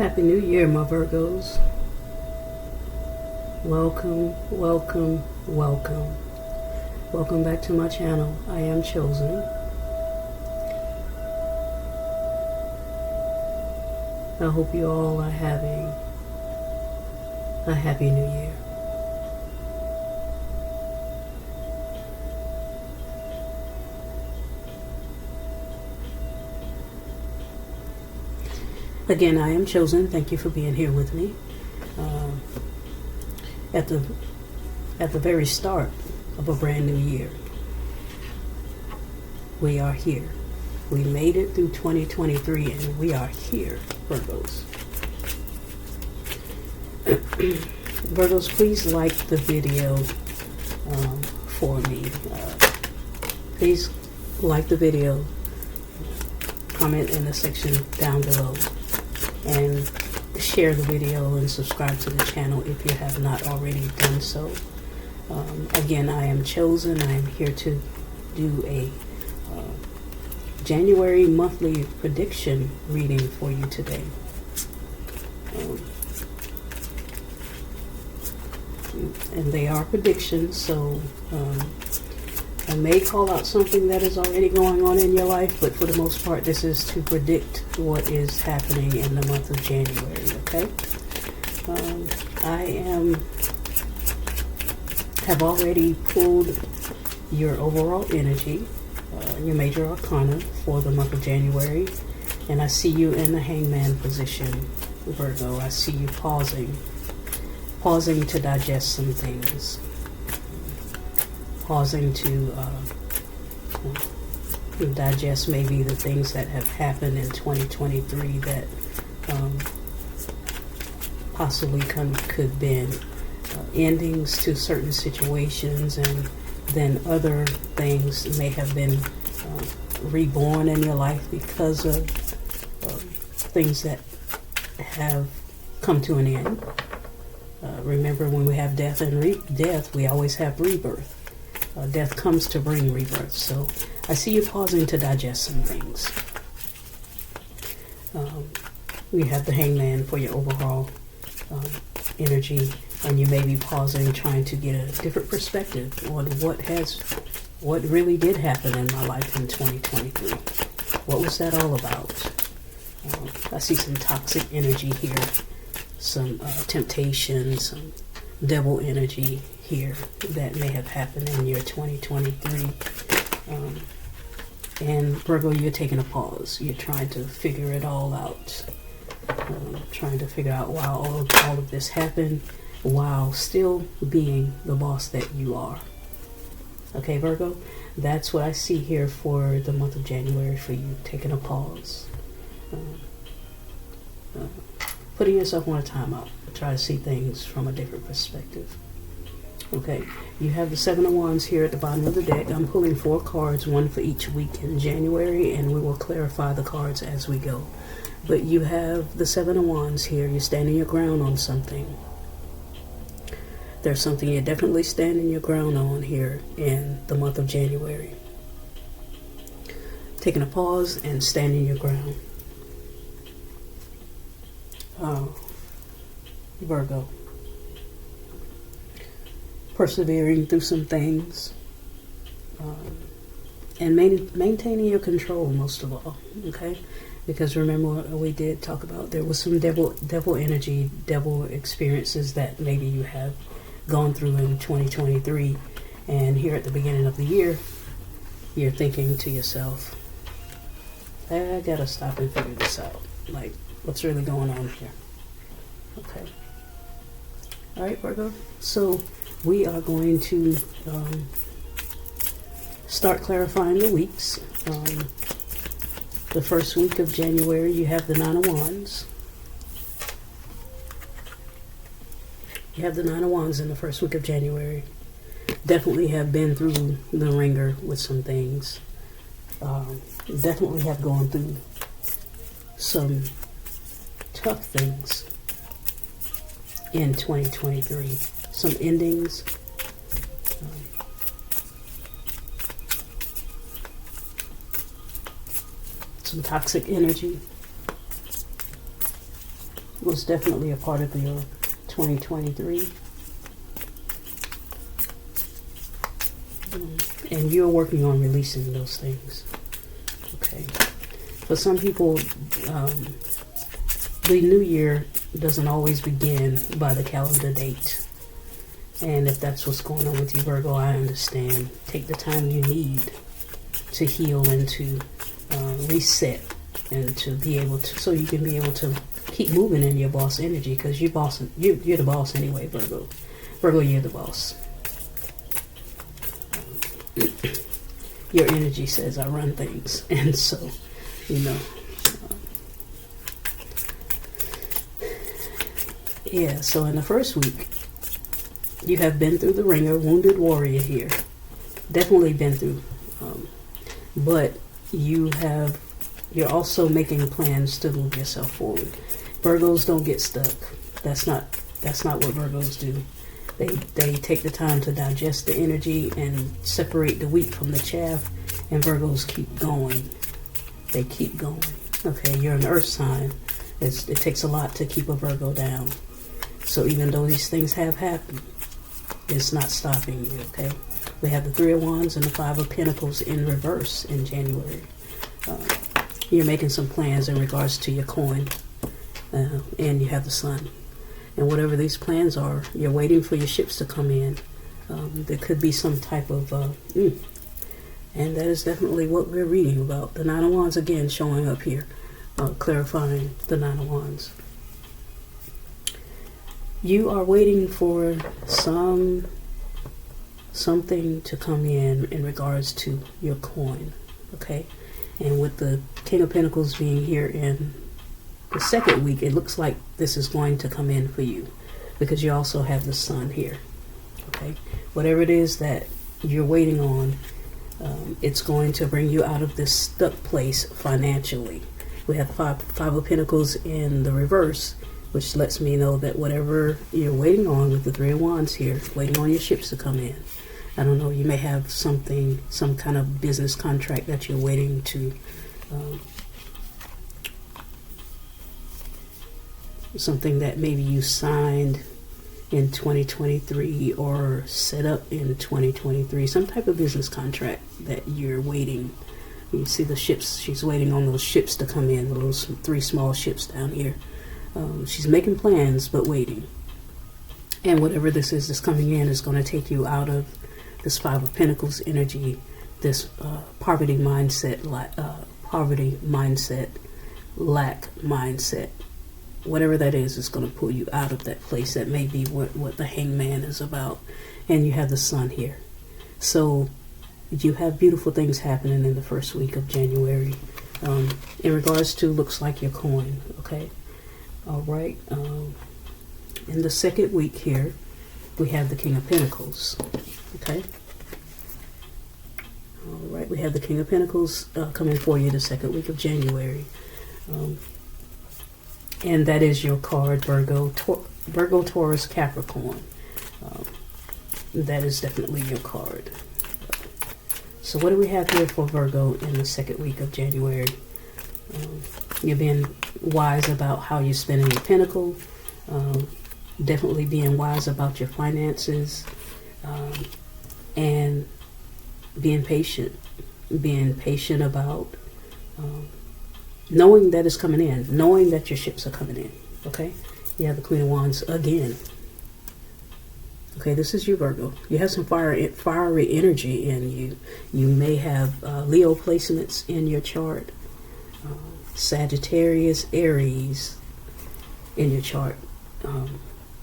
Happy New Year, my Virgos. Welcome, welcome, welcome. Welcome back to my channel. I am CHo'Zen. I hope you all are having a happy new year. Again, I am CHo'Zen. Thank you for being here with me. At the very start of a brand new year, we are here. We made it through 2023 and we are here, Virgos. Virgos, please like the video for me. Please like the video, comment in the section down below, and share the video and subscribe to the channel if you have not already done so. Again, I am CHo'Zen. I am here to do a January monthly prediction reading for you today. And they are predictions, so I may call out something that is already going on in your life, but for the most part, this is to predict what is happening in the month of January, okay? I have already pulled your overall energy, your major arcana for the month of January, and I see you in the hangman position, Virgo. I see you pausing to digest some things, pausing to digest maybe the things that have happened in 2023 that possibly could been endings to certain situations, and then other things may have been reborn in your life because of things that have come to an end. Remember, when we have death and death, we always have rebirth. Death comes to bring rebirth. So I see you pausing to digest some things. We have the hangman for your overall energy, and you may be pausing, trying to get a different perspective on what really did happen in my life in 2023. What was that all about? I see some toxic energy here, some temptation, some devil energy here that may have happened in year 2023. And Virgo, you're taking a pause. You're trying to figure it all out. Trying to figure out why all of this happened while still being the boss that you are. Okay, Virgo, that's what I see here for the month of January for you. Taking a pause. Putting yourself on a timeout. Try to see things from a different perspective. Okay, you have the Seven of Wands here at the bottom of the deck. I'm pulling 4 cards, one for each week in January, and we will clarify the cards as we go. But you have the Seven of Wands here. You're standing your ground on something. There's something you're definitely standing your ground on here in the month of January. Taking a pause and standing your ground. Virgo. Persevering through some things. And maintaining your control most of all. Okay? Because remember, we did talk about there was some devil energy, devil experiences that maybe you have gone through in 2023, and here at the beginning of the year, you're thinking to yourself, I gotta stop and figure this out. Like, what's really going on here? Okay. All right, Virgo. So we are going to start clarifying the weeks. The first week of January, you have the Nine of Wands. You have the Nine of Wands in the first week of January. Definitely have been through the ringer with some things. Definitely have gone through some tough things in 2023. Some endings. Some toxic energy. was definitely a part of your 2023. And you're working on releasing those things. Okay. For some people, the new year doesn't always begin by the calendar date. And if that's what's going on with you, Virgo, I understand. Take the time you need to heal and to reset, and to be able to, so you can be able to keep moving in your boss energy, because you're the boss anyway, Virgo. Virgo, you're the boss. Your energy says I run things, and so, you know. Yeah, so in the first week, you have been through the ringer, wounded warrior here. Definitely been through. But you're also making plans to move yourself forward. Virgos don't get stuck. That's not what Virgos do. They take the time to digest the energy and separate the wheat from the chaff, and Virgos keep going. They keep going. Okay, you're an earth sign. It takes a lot to keep a Virgo down. So even though these things have happened, it's not stopping you, okay? We have the Three of Wands and the Five of Pentacles in reverse in January. You're making some plans in regards to your coin, and you have the Sun. And whatever these plans are, you're waiting for your ships to come in. There could be some type of, and that is definitely what we're reading about. The Nine of Wands again showing up here, clarifying the Nine of Wands. You are waiting for something to come in regards to your coin, okay? And with the King of Pentacles being here in the second week, it looks like this is going to come in for you, because you also have the Sun here, okay? Whatever it is that you're waiting on, it's going to bring you out of this stuck place financially. We have Five of Pentacles in the reverse, which lets me know that whatever you're waiting on with the Three of Wands here, waiting on your ships to come in. I don't know, you may have some kind of business contract that you're waiting to, something that maybe you signed in 2023 or set up in 2023, some type of business contract that you're waiting. You see the ships, she's waiting on those ships to come in, the little three small ships down here. She's making plans, but waiting. And whatever this is that's coming in is going to take you out of this Five of Pentacles energy, this poverty mindset, lack mindset. Whatever that is going to pull you out of that place. That may be what the Hangman is about. And you have the Sun here. So you have beautiful things happening in the first week of January. In regards to, looks like your coin, okay? All right. In the second week here, we have the King of Pentacles. Okay. All right. We have the King of Pentacles coming for you the second week of January. And that is your card, Virgo, Taurus, Capricorn. That is definitely your card. So what do we have here for Virgo in the second week of January? You're being wise about how you're spending your pentacle. Definitely being wise about your finances. And being patient. Being patient about knowing that it's coming in. Knowing that your ships are coming in. Okay? You have the Queen of Wands again. Okay, this is you, Virgo. You have some fiery energy in you. You may have Leo placements in your chart. Sagittarius, Aries in your chart.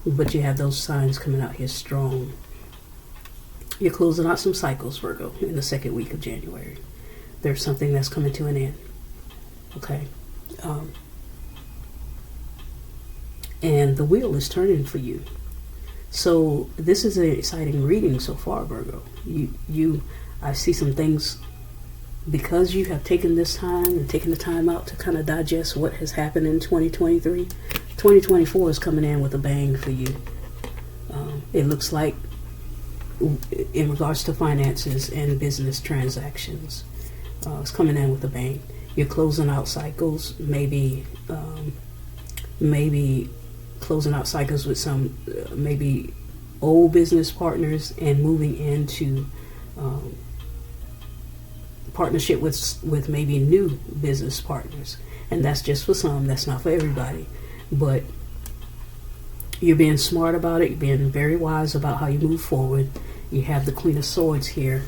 But you have those signs coming out here strong. You're closing out some cycles, Virgo, in the second week of January. There's something that's coming to an end. Okay. And the wheel is turning for you. So this is an exciting reading so far, Virgo. I see some things, because you have taken this time and taken the time out to kind of digest what has happened in 2023. 2024 is coming in with a bang for you. It looks like, in regards to finances and business transactions, it's coming in with a bang. You're closing out cycles, maybe maybe closing out cycles with some maybe old business partners and moving into partnership with maybe new business partners. And that's just for some, that's not for everybody. But you're being smart about it, you're being very wise about how you move forward. You have the Queen of Swords here,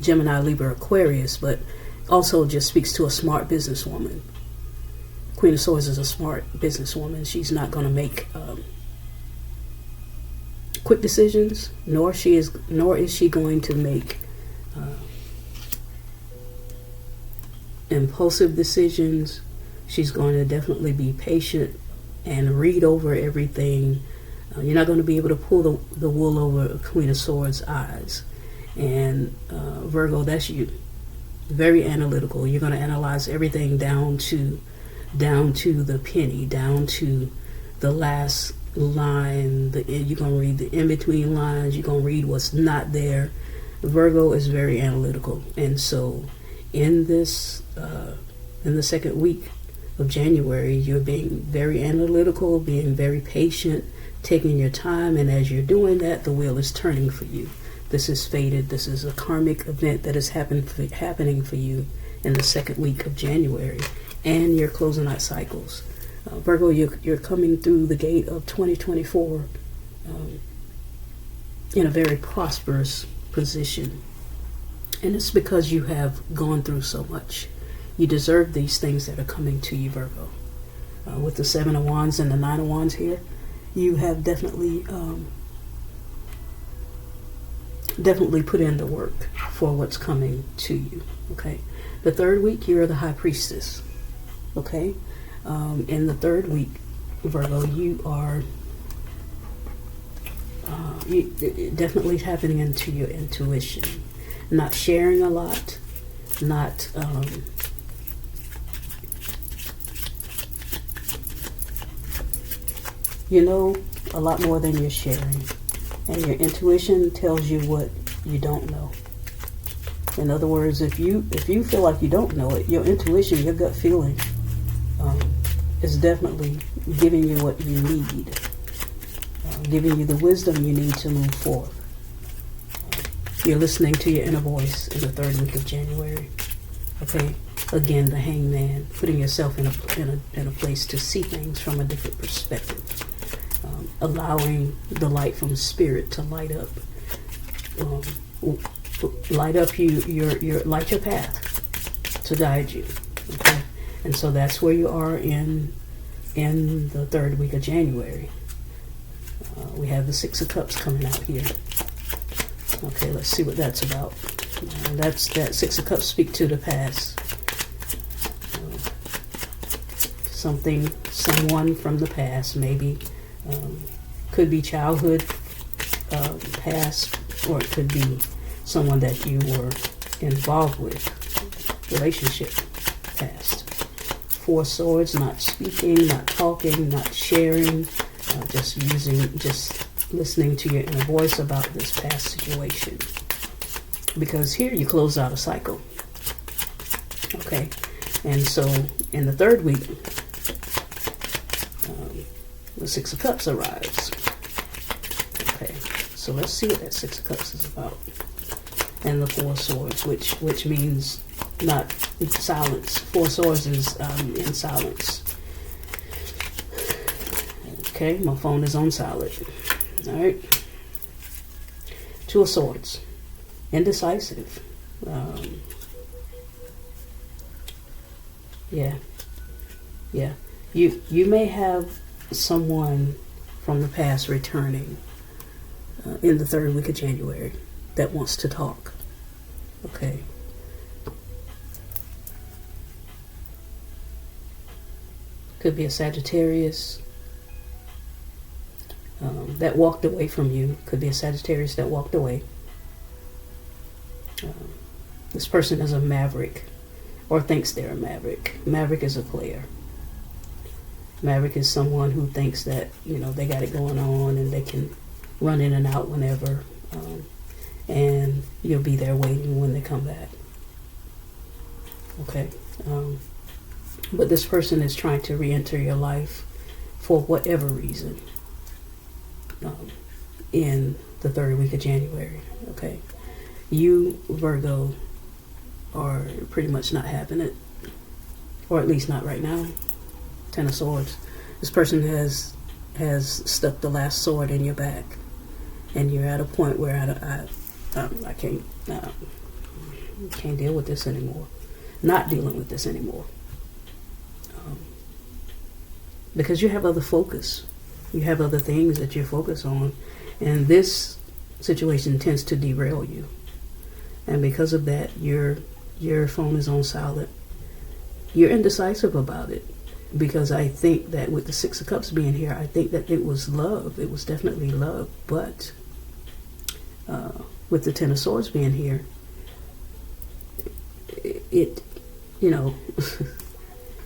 Gemini, Libra, Aquarius, but also just speaks to a smart businesswoman. Queen of Swords is a smart businesswoman. She's not going to make quick decisions, nor is she going to make impulsive decisions. She's going to definitely be patient and read over everything. You're not going to be able to pull the wool over a Queen of Swords' eyes. And Virgo, that's you. Very analytical. You're going to analyze everything down to the penny, down to the last line. You're going to read the in-between lines. You're going to read what's not there. Virgo is very analytical. And so in this, in the second week of January, you're being very analytical, being very patient, taking your time. And as you're doing that, the wheel is turning for you. This is fated. This is a karmic event that is happening for you in the second week of January. And you're closing out cycles. Virgo, you're coming through the gate of 2024 in a very prosperous position. And it's because you have gone through so much. You deserve these things that are coming to you, Virgo. With the Seven of Wands and the Nine of Wands here, you have definitely put in the work for what's coming to you. Okay. The third week, you're the High Priestess. Okay. In the third week, Virgo, you are definitely tapping into your intuition, not sharing a lot, not you know a lot more than you're sharing, and your intuition tells you what you don't know. In other words, if you feel like you don't know it, your intuition, your gut feeling is definitely giving you what you need, giving you the wisdom you need to move forward. You're listening to your inner voice in the third week of January. Okay, again, the Hangman, putting yourself in a place to see things from a different perspective, allowing the light from Spirit to light up your path, to guide you. Okay. And so that's where you are in the third week of January. We have the Six of Cups coming out here. Okay, let's see what that's about. That Six of Cups speak to the past. Someone from the past, maybe. Could be childhood past, or it could be someone that you were involved with, relationship past. Four Swords, not speaking, not talking, not sharing, just listening to your inner voice about this past situation. Because here you close out a cycle. Okay, and so in the third week, the Six of Cups arrives. Okay, so let's see what that Six of Cups is about. And the Four Swords, which means not silence. Four Swords is in silence. Okay, my phone is on silent. All right. Two of Swords, indecisive. Yeah. You may have someone from the past returning in the third week of January that wants to talk. Okay. Could be a Sagittarius that walked away from you. Could be a Sagittarius that walked away. This person is a maverick, or thinks they're a maverick. Maverick is a player. Maverick is someone who thinks that, they got it going on and they can run in and out whenever, and you'll be there waiting when they come back. Okay. But this person is trying to re-enter your life for whatever reason in the third week of January. Okay, you, Virgo, are pretty much not having it, or at least not right now. Ten of Swords. This person has stuck the last sword in your back, and you're at a point where I can't deal with this anymore. Not dealing with this anymore. Because you have other focus. You have other things that you focus on. And this situation tends to derail you. And because of that, your phone is on silent. You're indecisive about it. Because I think that with the Six of Cups being here, I think that it was love. It was definitely love. But with the Ten of Swords being here, it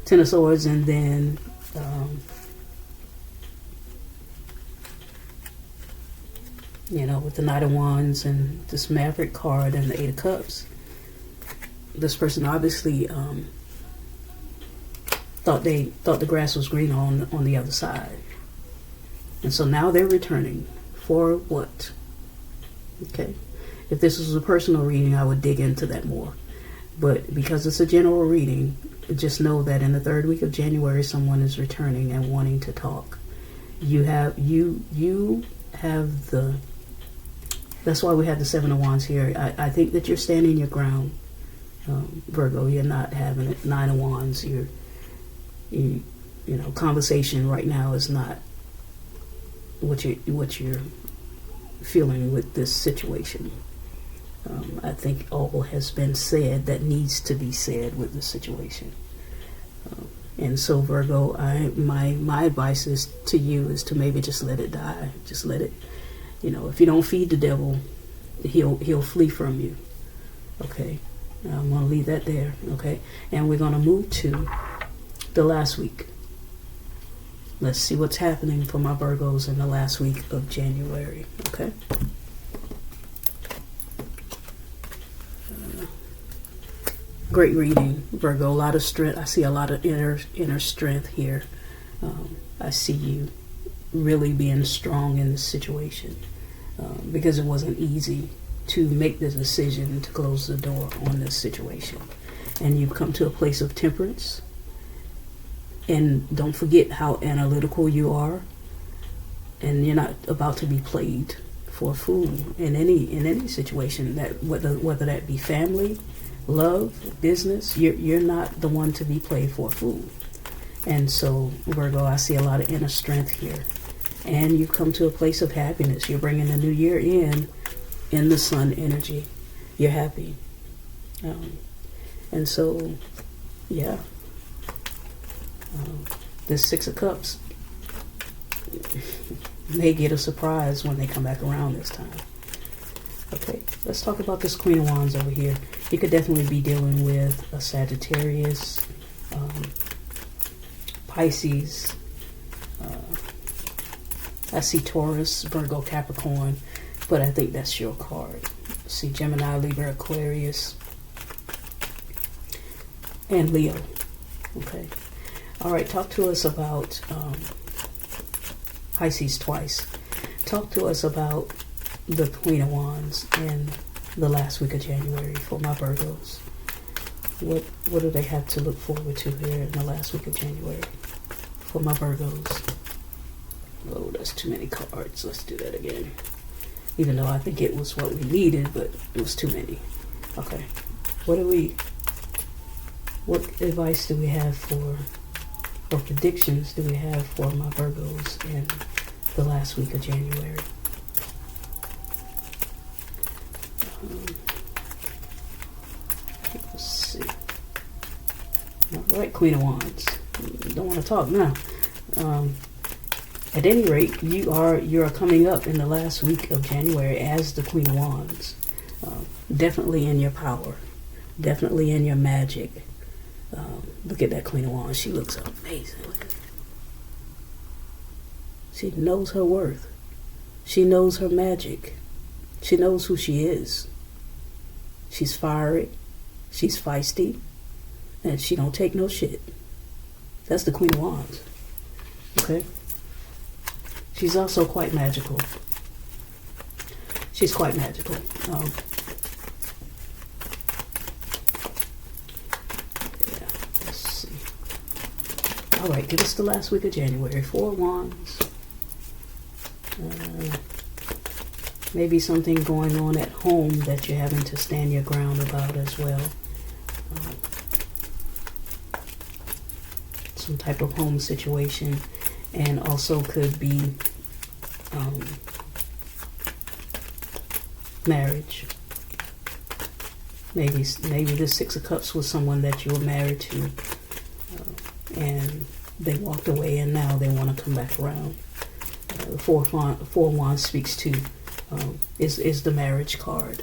Ten of Swords, and then with the Knight of Wands and this Maverick card and the Eight of Cups, this person obviously thought the grass was green on the other side, and so now they're returning for what? Okay, if this was a personal reading, I would dig into that more. But because it's a general reading, just know that in the third week of January, someone is returning and wanting to talk. You have the. That's why we have the Seven of Wands here. I think that you're standing your ground, Virgo. You're not having it. Nine of Wands. Conversation right now is not what you're feeling with this situation. I think all has been said that needs to be said with the situation. And so, Virgo, my advice to you is to maybe just let it die. Just let it. If you don't feed the devil, he'll flee from you. Okay, I'm going to leave that there. Okay, and we're going to move to the last week. Let's see what's happening for my Virgos in the last week of January. Okay. Great reading, Virgo. A lot of strength. I see a lot of inner strength here. I see you really being strong in this situation, because it wasn't easy to make the decision to close the door on this situation. And you've come to a place of temperance. And don't forget how analytical you are. And you're not about to be played for a fool in any situation, that whether that be family, love, business. You're not the one to be played for a fool. And so, Virgo, I see a lot of inner strength here. And you've come to a place of happiness. You're bringing the new year in the sun energy. You're happy. And so, yeah. This Six of Cups may get a surprise when they come back around this time. Okay, let's talk about this Queen of Wands over here. You could definitely be dealing with a Sagittarius, Pisces. I see Taurus, Virgo, Capricorn, but I think that's your card. See Gemini, Libra, Aquarius, and Leo. Okay. All right, talk to us about Pisces twice. Talk to us about the Queen of Wands in the last week of January for my Virgos. What do they have to look forward to here in the last week of January for my Virgos? Oh, that's too many cards. Let's do that again. Even though I think it was what we needed, but it was too many. Okay. What advice do we have for, or predictions do we have for my Virgos in the last week of January? Let's see. All right, Queen of Wands. Don't want to talk now. At any rate, you're coming up in the last week of January as the Queen of Wands. Definitely in your power. Definitely in your magic. Look at that Queen of Wands. She looks amazing. She knows her worth. She knows her magic. She knows who she is. She's fiery. She's feisty. And she don't take no shit. That's the Queen of Wands. Okay? She's also quite magical. She's quite magical. Yeah, let's see. All right, give us the last week of January. 4 of Wands. Maybe something going on at home that you're having to stand your ground about as well. Some type of home situation, and also could be marriage. Maybe the 6 of Cups was someone that you were married to, and they walked away, and now they want to come back around. The 4 of Wands speaks to is the marriage card,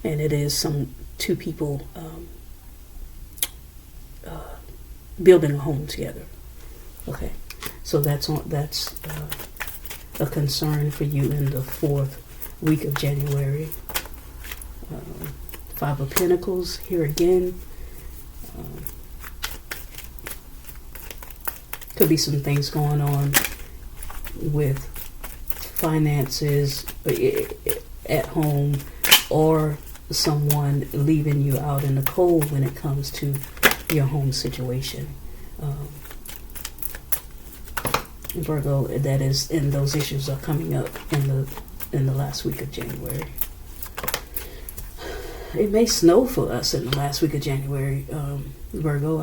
and it is two people building a home together. Okay, so that's a concern for you in the 4th week of January. 5 of Pentacles here again. Could be some things going on with finances at home, or someone leaving you out in the cold when it comes to your home situation. Virgo, that is, and those issues are coming up in the last week of January. It may snow for us in the last week of January, Virgo.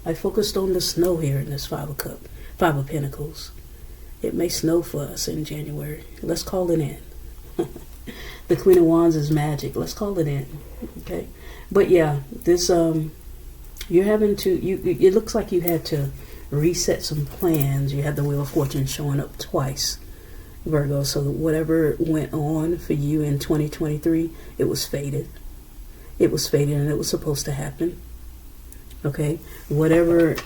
I focused on the snow here in this 5 of Pentacles. It may snow for us in January. Let's call it in. The Queen of Wands is magic. Let's call it in. Okay, but yeah, this you're having to. It looks like you had to reset some plans. You had the Wheel of Fortune showing up twice, Virgo. So whatever went on for you in 2023, it was fated. It was fated, and it was supposed to happen. Okay, whatever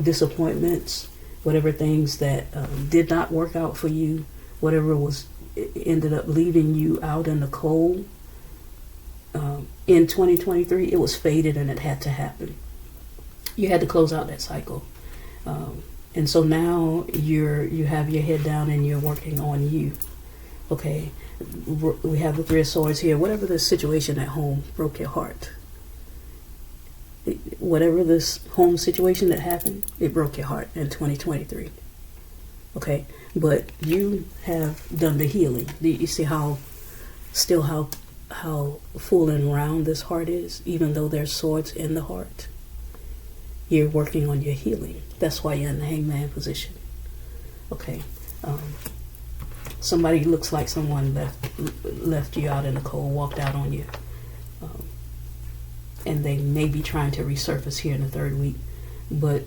disappointments, whatever things that did not work out for you, whatever ended up leaving you out in the cold in 2023, it was fated, and it had to happen. You had to close out that cycle. And so now you have your head down and you're working on you. Okay, we have the 3 of Swords here. Whatever the situation at home broke your heart, whatever this home situation that happened, it broke your heart in 2023. Okay, but you have done the healing. Do you see how full and round this heart is, even though there's swords in the heart? You're working on your healing. That's why you're in the Hangman position. Okay. Somebody looks like someone left you out in the cold, walked out on you. And they may be trying to resurface here in the 3rd week, but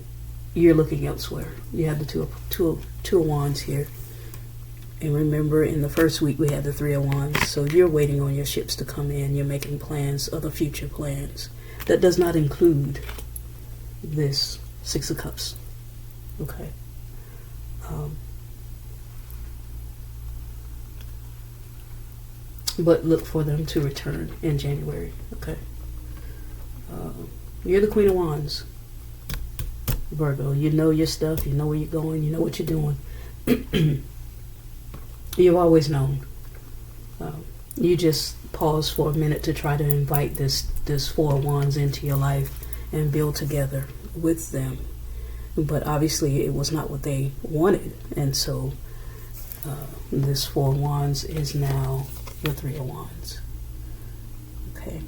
you're looking elsewhere. You have the two of Wands here. And remember, in the 1st week, we had the 3 of Wands. So you're waiting on your ships to come in. You're making plans, other future plans. That does not include this 6 of Cups. Okay. But look for them to return in January. Okay. You're the Queen of Wands, Virgo. You know your stuff. You know where you're going. You know what you're doing. You've always known. You just pause for a minute to try to invite this 4 of Wands into your life and build together with them. But obviously it was not what they wanted. And so this 4 of Wands is now the 3 of Wands. Okay.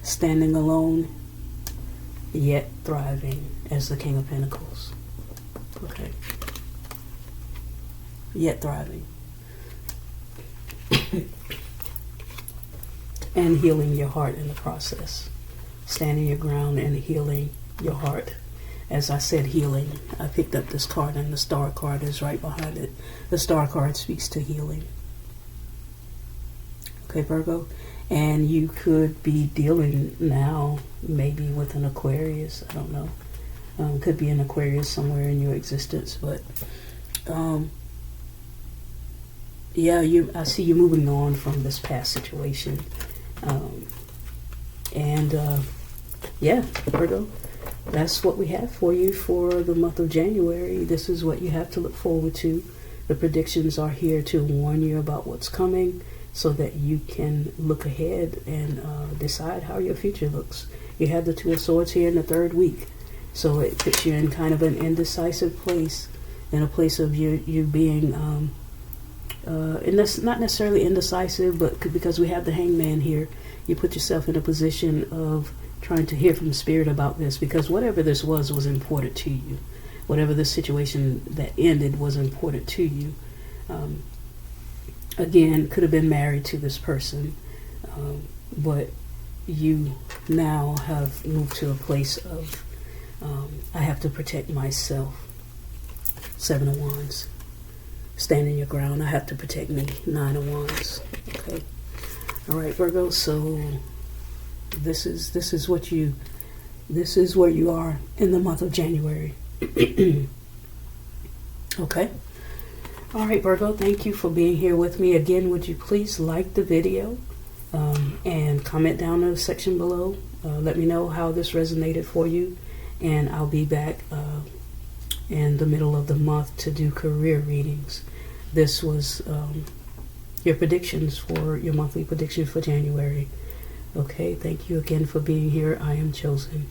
Standing alone, yet thriving as the King of Pentacles. Okay. Yet thriving. And healing your heart in the process. Standing your ground and healing your heart. As I said, healing. I picked up this card, and the Star card is right behind it. The Star card speaks to healing. Okay, Virgo? And you could be dealing now maybe with an Aquarius. I don't know. Could be an Aquarius somewhere in your existence. But, yeah, I see you moving on from this past situation. Yeah, Virgo. that's what we have for you for the month of January. This is what you have to look forward to. The predictions are here to warn you about what's coming so that you can look ahead and decide how your future looks. You have the Two of Swords here in the third week. So it puts you in kind of an indecisive place, in a place of you being, and that's not necessarily indecisive, but because we have the Hangman here, you put yourself in a position of trying to hear from Spirit about this, because whatever this was important to you. Whatever the situation that ended was important to you. Again, could have been married to this person, but you now have moved to a place of, I have to protect myself. Seven of Wands. Standing your ground. I have to protect me. Nine of Wands. Okay. All right, Virgo. So this is where you are in the month of January. Okay. All right, Virgo. Thank you for being here with me again. Would you please like the video and comment down in the section below? Let me know how this resonated for you, and I'll be back in the middle of the month to do career readings. This was your predictions for your monthly prediction for January. Okay, thank you again for being here. I am CHo'Zen.